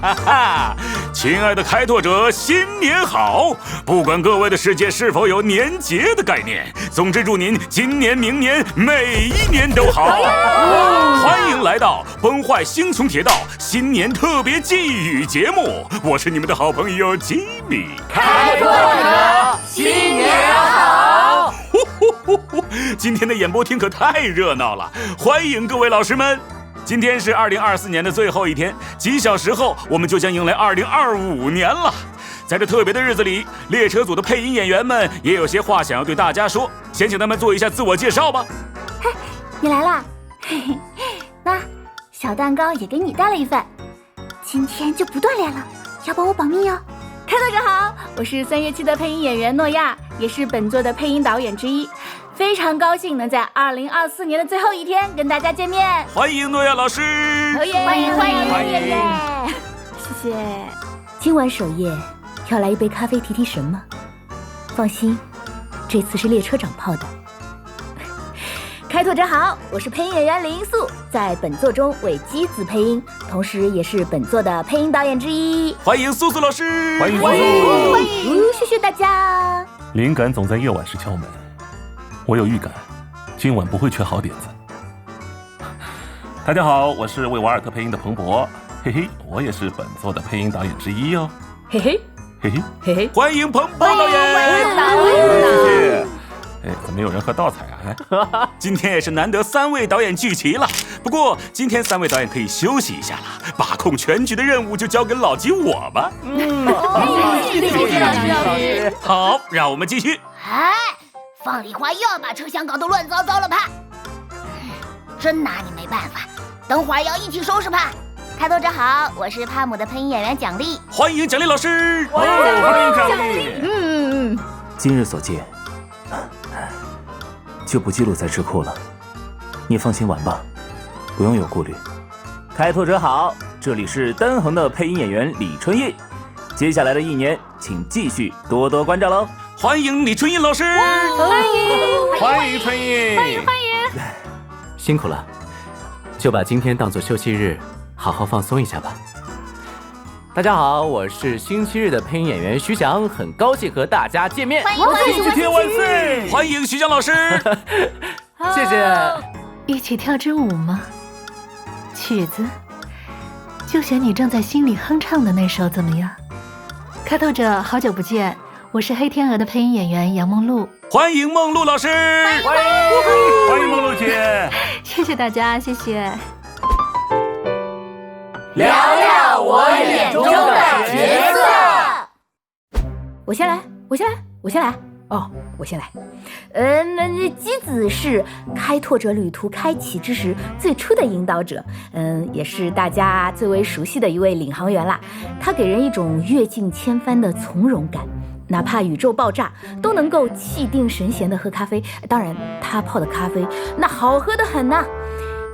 哈哈！亲爱的开拓者，新年好！不管各位的世界是否有年节的概念，总之祝您今年、明年每一年都好。欢迎来到崩坏星穹铁道新年特别寄语节目，我是你们的好朋友吉米。开拓者，新年好！今天的演播厅可太热闹了，欢迎各位老师们。今天是2024年的最后一天，几小时后我们就将迎来2025年了。在这特别的日子里，列车组的配音演员们也有些话想要对大家说，先请他们做一下自我介绍吧。嘿，你来啦！嘿嘿，那小蛋糕也给你带了一份，今天就不锻炼了，要帮我保密哦。开拓者好，我是3月期的配音演员诺亚，也是本作的配音导演之一。非常高兴能在2024年的最后一天跟大家见面，欢迎诺亚老师，欢迎！谢谢。今晚首页要来一杯咖啡提提神吗？放心，这次是列车长泡的。开拓者好，我是配音演员林英素，在本作中为姬子配音，同时也是本作的配音导演之一。欢迎素素老师，欢迎！谢谢大家。灵感总在夜晚时敲门，我有预感，今晚不会缺好点子。大家好，我是为瓦尔特配音的彭博，嘿嘿，我也是本作的配音导演之一哦，嘿嘿嘿嘿嘿嘿，欢迎彭博导演，谢谢。哎，怎么没有人喝倒彩啊？今天也是难得3位导演聚齐了，不过今天3位导演可以休息一下了，把控全局的任务就交给老吉我吧。好，让我们继续。哎，放礼花又要把车厢搞得乱糟糟了吧？真拿你没办法，等会儿要一起收拾吧。开拓者好，我是帕姆的配音演员蒋丽，欢迎蒋丽老师，欢迎蒋丽。今日所见，就不记录在智库了，你放心玩吧，不用有顾虑。开拓者好，这里是单横的配音演员李春印，接下来的一年，请继续多多关照喽。欢迎李春印老师，欢迎春印，欢迎！辛苦了，就把今天当作休息日，好好放松一下吧。大家好，我是星期日的配音演员徐翔，很高兴和大家见面。星期天万岁！欢迎徐翔老师，谢谢。一起跳支舞吗？曲子就选你正在心里哼唱的那首，怎么样？开拓者好久不见，我是黑天鹅的配音演员杨梦露。欢迎梦露老师，欢迎梦露姐。谢谢大家，谢谢。聊聊我眼中的角色。我先来。哦，我先来。那姬子是开拓者旅途开启之时最初的引导者，也是大家最为熟悉的一位领航员啦。他给人一种阅尽千帆的从容感，哪怕宇宙爆炸都能够气定神闲的喝咖啡。当然，他泡的咖啡那好喝得很呐，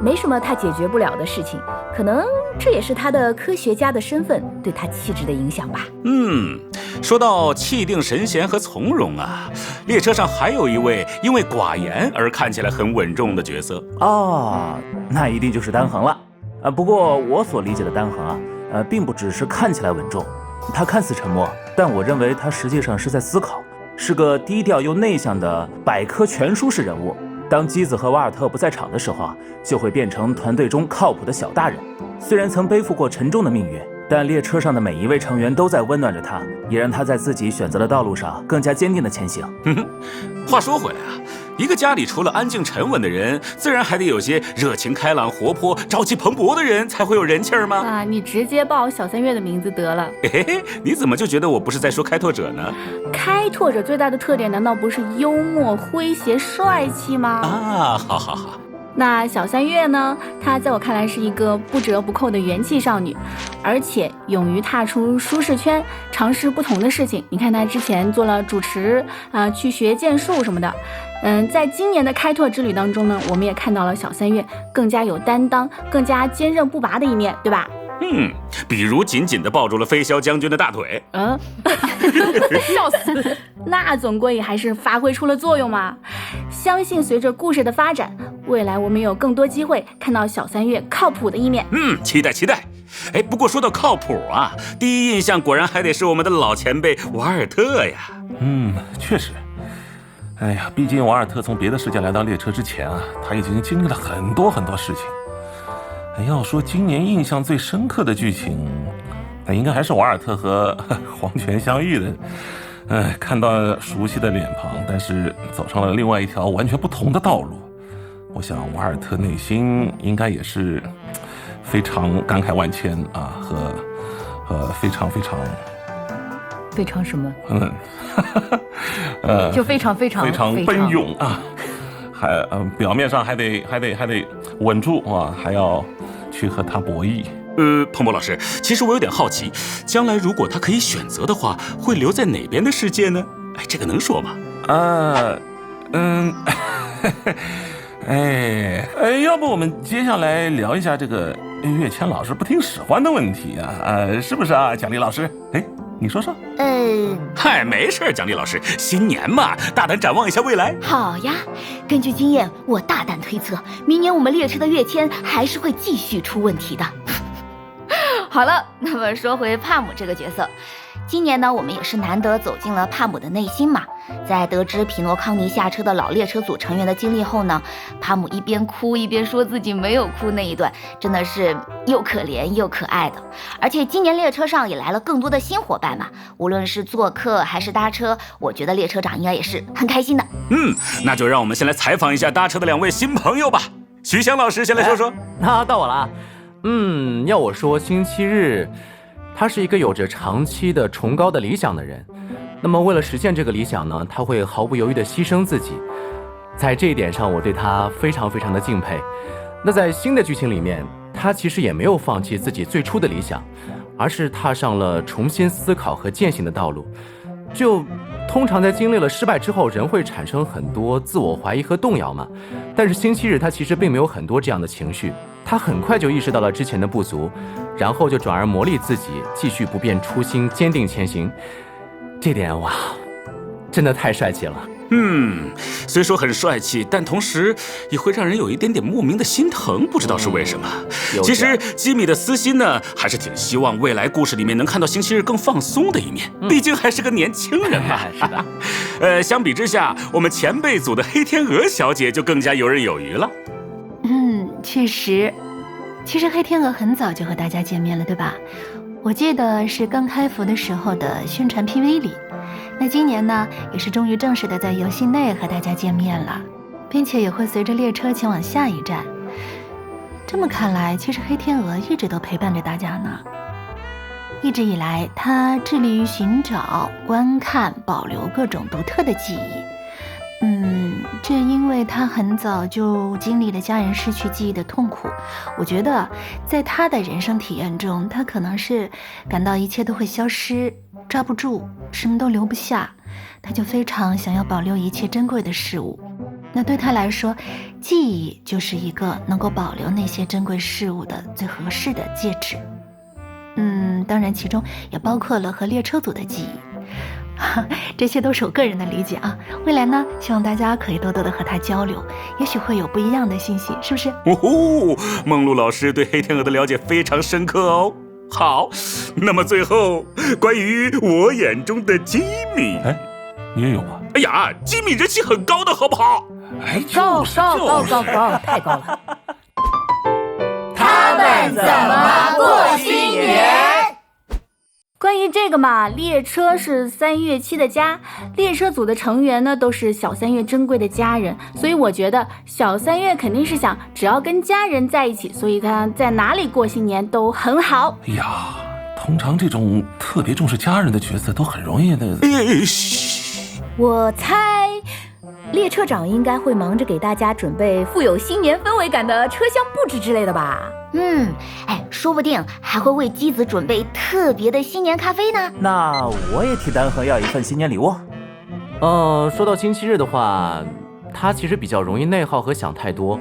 没什么他解决不了的事情，可能这也是他的科学家的身份对他气质的影响吧。说到气定神闲和从容啊，列车上还有一位因为寡言而看起来很稳重的角色哦，那一定就是单横了。不过我所理解的单横啊，并不只是看起来稳重，他看似沉默，但我认为他实际上是在思考，是个低调又内向的百科全书式人物。当基子和瓦尔特不在场的时候啊，就会变成团队中靠谱的小大人。虽然曾背负过沉重的命运，但列车上的每一位成员都在温暖着他，也让他在自己选择的道路上更加坚定地前行。话说回来啊，一个家里除了安静沉稳的人，自然还得有些热情开朗、活泼、朝气蓬勃的人才会有人气儿吗？啊，你直接报小3月的名字得了。你怎么就觉得我不是在说开拓者呢？开拓者最大的特点难道不是幽默、诙谐、帅气吗？啊，好。那小3月呢？她在我看来是一个不折不扣的元气少女，而且勇于踏出舒适圈，尝试不同的事情。你看她之前做了主持去学剑术什么的。在今年的开拓之旅当中呢，我们也看到了小3月更加有担当、更加坚韧不拔的一面，对吧？比如紧紧地抱住了飞霄将军的大腿。笑死！那总归还是发挥出了作用嘛。相信随着故事的发展，未来我们有更多机会看到小3月靠谱的一面。期待。哎，不过说到靠谱啊，第一印象果然还得是我们的老前辈瓦尔特呀。确实。哎呀，毕竟瓦尔特从别的世界来到列车之前啊，他已经经历了很多很多事情。要说今年印象最深刻的剧情，那应该还是瓦尔特和黄泉相遇的。看到熟悉的脸庞，但是走上了另外一条完全不同的道路。我想瓦尔特内心应该也是非常感慨万千啊，和非常什么？就非常奔涌啊，还表面上还得稳住啊，还要去和他博弈。彭博老师，其实我有点好奇，将来如果他可以选择的话，会留在哪边的世界呢？哎，这个能说吗？要不我们接下来聊一下这个跃迁老师不听使唤的问题啊？是不是啊，蒋丽老师？你说说。嗨，没事，蒋丽老师，新年嘛，大胆展望一下未来。好呀，根据经验，我大胆推测，明年我们列车的跃迁还是会继续出问题的。好了，那么说回帕姆这个角色，今年呢，我们也是难得走进了帕姆的内心嘛。在得知匹诺康尼下车的老列车组成员的经历后呢，帕姆一边哭一边说自己没有哭那一段，真的是又可怜又可爱的。而且今年列车上也来了更多的新伙伴嘛，无论是做客还是搭车，我觉得列车长应该也是很开心的。那就让我们先来采访一下搭车的2位新朋友吧。徐翔老师先来说说。那到我了。要我说，星期日他是一个有着长期的崇高的理想的人，那么为了实现这个理想呢，他会毫不犹豫地牺牲自己。在这一点上，我对他非常的敬佩。那在新的剧情里面，他其实也没有放弃自己最初的理想，而是踏上了重新思考和践行的道路。就通常在经历了失败之后，人会产生很多自我怀疑和动摇嘛。但是星期日他其实并没有很多这样的情绪，他很快就意识到了之前的不足，然后就转而磨砺自己，继续不变初心，坚定前行。这点哇，真的太帅气了。虽说很帅气，但同时也会让人有一点点莫名的心疼，不知道是为什么。其实吉米的私心呢，还是挺希望未来故事里面能看到星期日更放松的一面，毕竟还是个年轻人嘛。是的。相比之下，我们前辈组的黑天鹅小姐就更加游刃有余了。确实，其实黑天鹅很早就和大家见面了，对吧？我记得是刚开服的时候的宣传 PV 里。那今年呢，也是终于正式的在游戏内和大家见面了，并且也会随着列车前往下一站。这么看来，其实黑天鹅一直都陪伴着大家呢。一直以来，他致力于寻找、观看、保留各种独特的记忆。这因为他很早就经历了家人失去记忆的痛苦。我觉得在他的人生体验中，他可能是感到一切都会消失，抓不住，什么都留不下，他就非常想要保留一切珍贵的事物。那对他来说，记忆就是一个能够保留那些珍贵事物的最合适的介质。当然其中也包括了和列车组的记忆。这些都是我个人的理解啊，未来呢，希望大家可以多多的和他交流，也许会有不一样的信息，是不是？梦露老师对黑天鹅的了解非常深刻哦。好，那么最后关于我眼中的吉米，你也有吗？哎呀，吉米人气很高的好不好？高，太高了。他们怎么过新年？关于这个嘛，列车是3月7的家，列车组的成员呢都是小3月珍贵的家人，所以我觉得小3月肯定是想只要跟家人在一起，所以他在哪里过新年都很好。哎呀，通常这种特别重视家人的角色都很容易的。我猜列车长应该会忙着给大家准备富有新年氛围感的车厢布置之类的吧。说不定还会为机子准备特别的新年咖啡呢。那我也替丹恒要一份新年礼物。说到星期日的话，他其实比较容易内耗和想太多。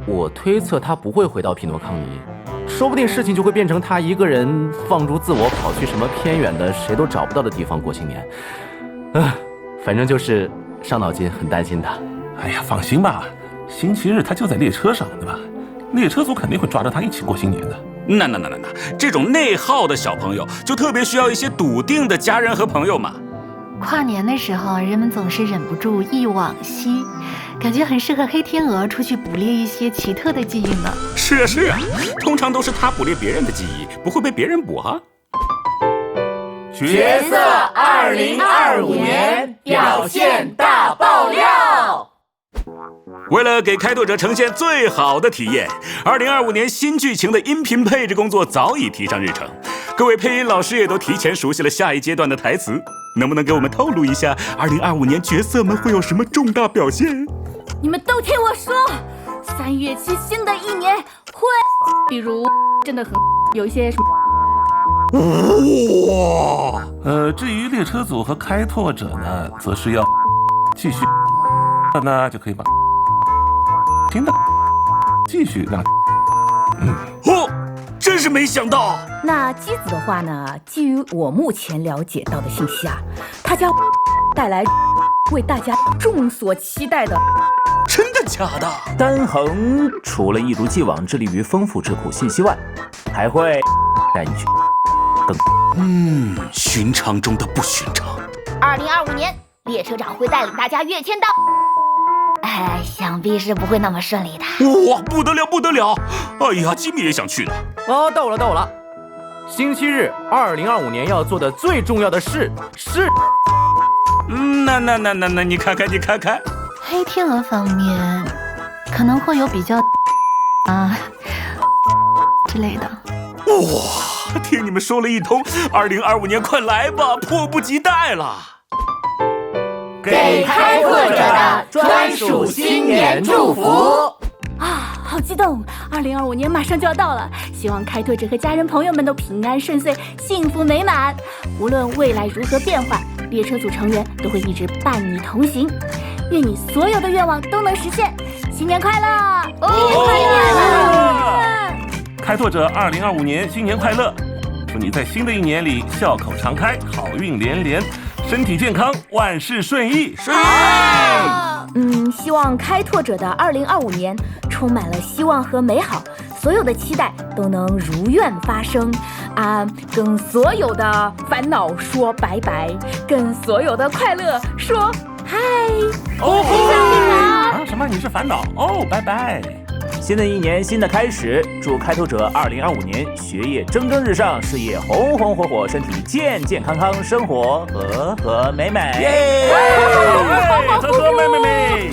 我推测他不会回到匹诺康尼，说不定事情就会变成他一个人放逐自我，跑去什么偏远的谁都找不到的地方过新年。反正就是伤脑筋，很担心他。哎呀，放心吧，星期日他就在列车上，对吧？列车组肯定会抓着他一起过新年的。那，这种内耗的小朋友就特别需要一些笃定的家人和朋友嘛。跨年的时候，人们总是忍不住忆往昔，感觉很适合黑天鹅出去捕猎一些奇特的记忆呢。是啊，通常都是他捕猎别人的记忆，不会被别人捕哈。角色2025年表现大爆料。为了给开拓者呈现最好的体验，2025年新剧情的音频配置工作早已提上日程。各位配音老师也都提前熟悉了下一阶段的台词，能不能给我们透露一下2025年角色们会有什么重大表现？你们都听我说，3月期新的一年会，比如真的很有一些什么。哇！至于列车组和开拓者呢，则是要继续，那就可以把新的继续让。真是没想到。那机子的话呢，基于我目前了解到的信息啊，它将带来为大家众所期待的。真的假的？单横除了一如既往致力于丰富智库信息外，还会带你去寻常中的不寻常。2025年，列车长会带领大家跃迁到，想必是不会那么顺利的。哇，不得了不得了！哎呀，吉米也想去呢。到了，星期日2025年要做的最重要的事是，那你看看，黑天鹅方面可能会有比较之类的。哇，听你们说了一通，2025年快来吧，迫不及待了。给开拓者的专属新年祝福好激动！2025年马上就要到了，希望开拓者和家人朋友们都平安顺遂、幸福美满。无论未来如何变幻，列车组成员都会一直伴你同行。愿你所有的愿望都能实现，新年快乐！快乐！开拓者2025年新年快乐！祝你在新的一年里笑口常开，好运连连，身体健康，万事顺意。希望开拓者的2025年充满了希望和美好，所有的期待都能如愿发生跟所有的烦恼说拜拜，跟所有的快乐说嗨。什么？你是烦恼？拜拜。新的一年，新的开始，祝开拓者2025年学业蒸蒸日上，事业红红火火，身体健健康康，生活和和美美。和和美美。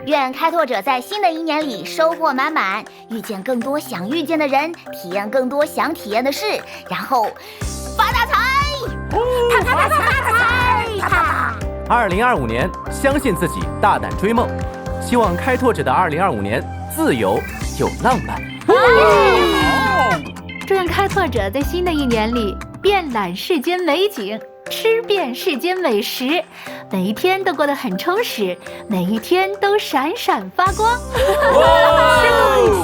愿开拓者在新的一年里收获满满，遇见更多想遇见的人，体验更多想体验的事，然后发大财！啪！2025年，相信自己，大胆追梦。希望开拓者的2025年自由又浪漫。祝愿开拓者在新的一年里遍览世间美景，吃遍世间美食，每一天都过得很充实，每一天都闪闪发光。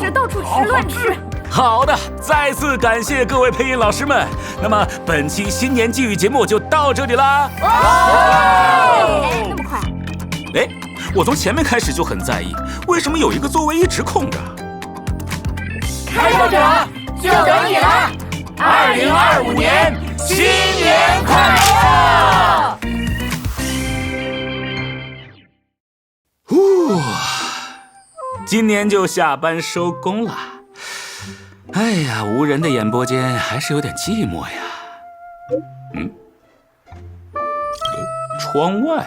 吃到处吃乱吃。好的，再次感谢各位配音老师们。那么本期新年寄语节目就到这里啦。那么快？我从前面开始就很在意，为什么有一个座位一直空着？开拓者就等你了！2025年新年快乐！今年就下班收工了。哎呀，无人的演播间还是有点寂寞呀。窗外。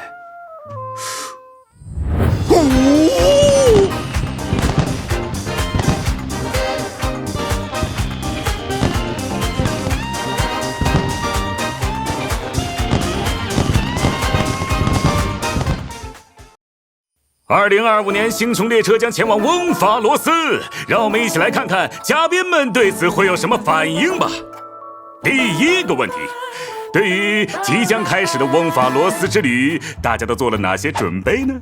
2025年星穹列车将前往翁法罗斯，让我们一起来看看嘉宾们对此会有什么反应吧。第一个问题，对于即将开始的翁法罗斯之旅，大家都做了哪些准备呢？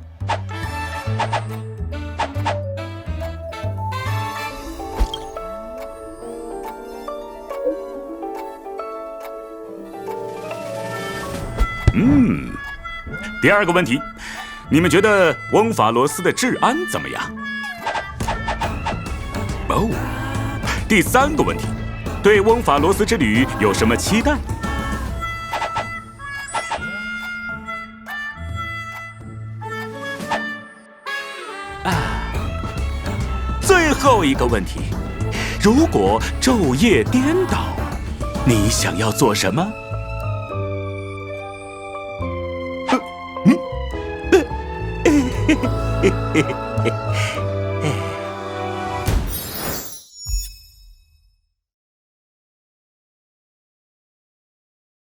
第二个问题，你们觉得翁法罗斯的治安怎么样？第3个问题，对翁法罗斯之旅有什么期待？最后一个问题，如果昼夜颠倒，你想要做什么？